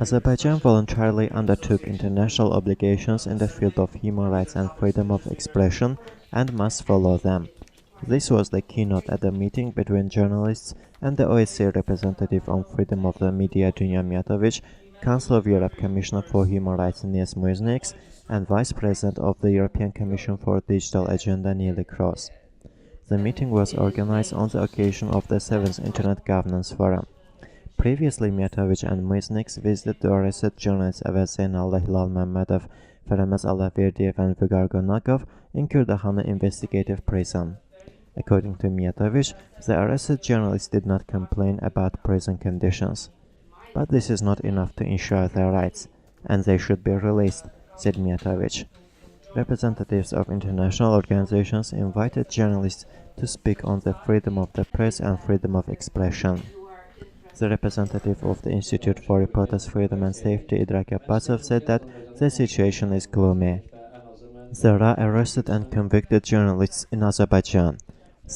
Azerbaijan voluntarily undertook international obligations in the field of human rights and freedom of expression and must follow them. This was the keynote at the meeting between journalists and the OSCE Representative on Freedom of the Media Dunja Mijatovic, Council of Europe Commissioner for Human Rights Nils Muiznieks, and Vice President of the European Commission for Digital Agenda Neelie Kroes. The meeting was organized on the occasion of the 7th Internet Governance Forum. Previously, Mijatovic and Muiznieks visited the arrested journalists Avaz Zeynalli, Hilal Mammadov, Faramaz Allahverdiyev and Vugar Gonagov in Kurdakhani investigative prison. According to Mijatovic, the arrested journalists did not complain about prison conditions. But this is not enough to ensure their rights, and they should be released, said Mijatovic. Representatives of international organizations invited journalists to speak on the freedom of the press and freedom of expression. The representative of the Institute for Reporters' Freedom and Safety, Avaz said that the situation is gloomy. There are arrested and convicted journalists in Azerbaijan.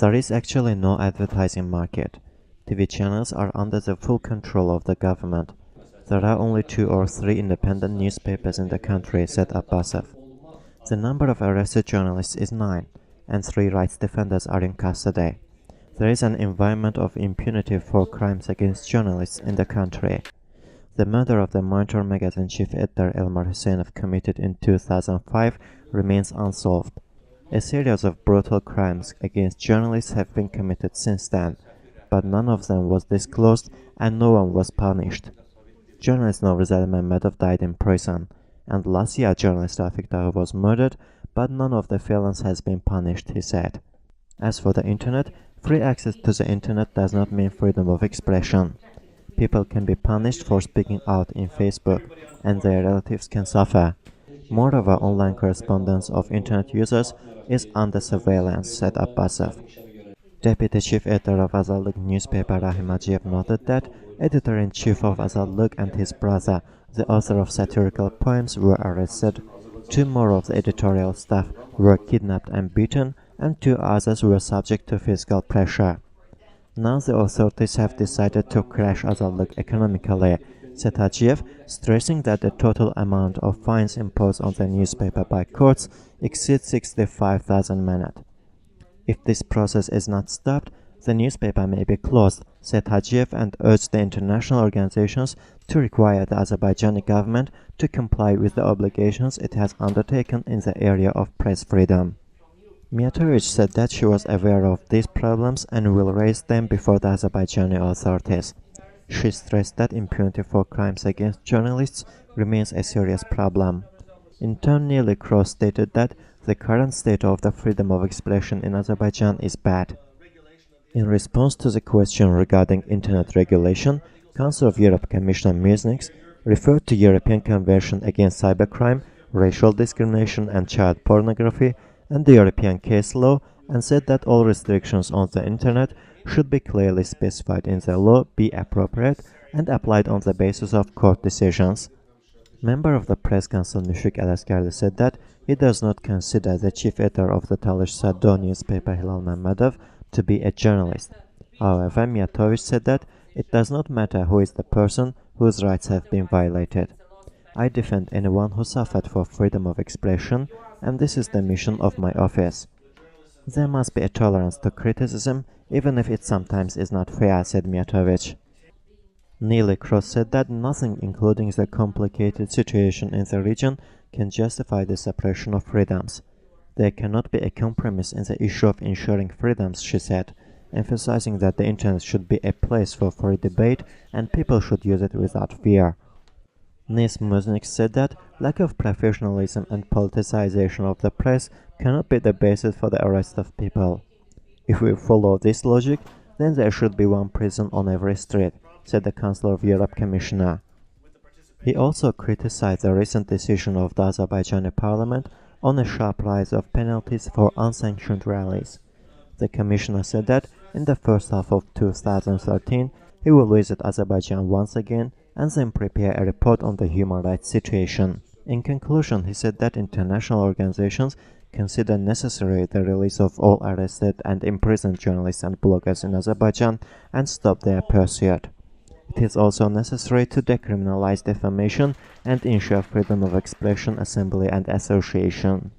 There is actually no advertising market. TV channels are under the full control of the government. There are only 2 or 3 independent newspapers in the country, said Abbasov. The number of arrested journalists is 9, and 3 rights defenders are in custody. There is an environment of impunity for crimes against journalists in the country. The murder of the Monitor magazine chief editor Elmar Hüseyinov, committed in 2005, remains unsolved. A series of brutal crimes against journalists have been committed since then, but none of them was disclosed and no one was punished. Journalist Hilal Mammadov died in prison, and last year journalist Rafik Daghi was murdered, but none of the felons has been punished, he said. As for the internet, free access to the internet does not mean freedom of expression. People can be punished for speaking out in Facebook, and their relatives can suffer. Moreover, online correspondence of internet users is under surveillance, said Abbasov. Deputy Chief Editor of Azadlık newspaper Rahim Ajiyev noted that Editor-in-Chief of Azadlık and his brother, the author of satirical poems, were arrested. 2 more of the editorial staff were kidnapped and beaten, and 2 others were subject to physical pressure. Now the authorities have decided to crash Azadlık economically, said Ajiyev, stressing that the total amount of fines imposed on the newspaper by courts exceeds 65,000 manat. If this process is not stopped, the newspaper may be closed, said Ajiyev, and urged the international organizations to require the Azerbaijani government to comply with the obligations it has undertaken in the area of press freedom. Mijatovic said that she was aware of these problems and will raise them before the Azerbaijani authorities. She stressed that impunity for crimes against journalists remains a serious problem. In turn, Neelie Kroes stated that the current state of the freedom of expression in Azerbaijan is bad. In response to the question regarding internet regulation, Council of Europe Commissioner Muiznieks referred to European Convention against Cybercrime, Racial Discrimination and Child Pornography, and the European Case Law, and said that all restrictions on the internet should be clearly specified in the law, be appropriate, and applied on the basis of court decisions. Member of the Press Council Müşfik Alaskarlı said that he does not consider the chief editor of the Talış Saddo newspaper Hilal Mammadov to be a journalist. However, Mijatovic said that it does not matter who is the person whose rights have been violated. I defend anyone who suffered for freedom of expression, and this is the mission of my office. There must be a tolerance to criticism, even if it sometimes is not fair, said Mijatovic. Neelie Kroes said that nothing, including the complicated situation in the region, can justify the suppression of freedoms. There cannot be a compromise in the issue of ensuring freedoms, she said, emphasizing that the internet should be a place for free debate and people should use it without fear. Nils Muiznieks said that lack of professionalism and politicization of the press cannot be the basis for the arrest of people. If we follow this logic, then there should be one prison on every street, said the Council of Europe Commissioner. He also criticized the recent decision of the Azerbaijani parliament on a sharp rise of penalties for unsanctioned rallies. The Commissioner said that in the first half of 2013, he will visit Azerbaijan once again and then prepare a report on the human rights situation. In conclusion, he said that international organizations consider necessary the release of all arrested and imprisoned journalists and bloggers in Azerbaijan and stop their pursuit. It is also necessary to decriminalize defamation and ensure freedom of expression, assembly and association.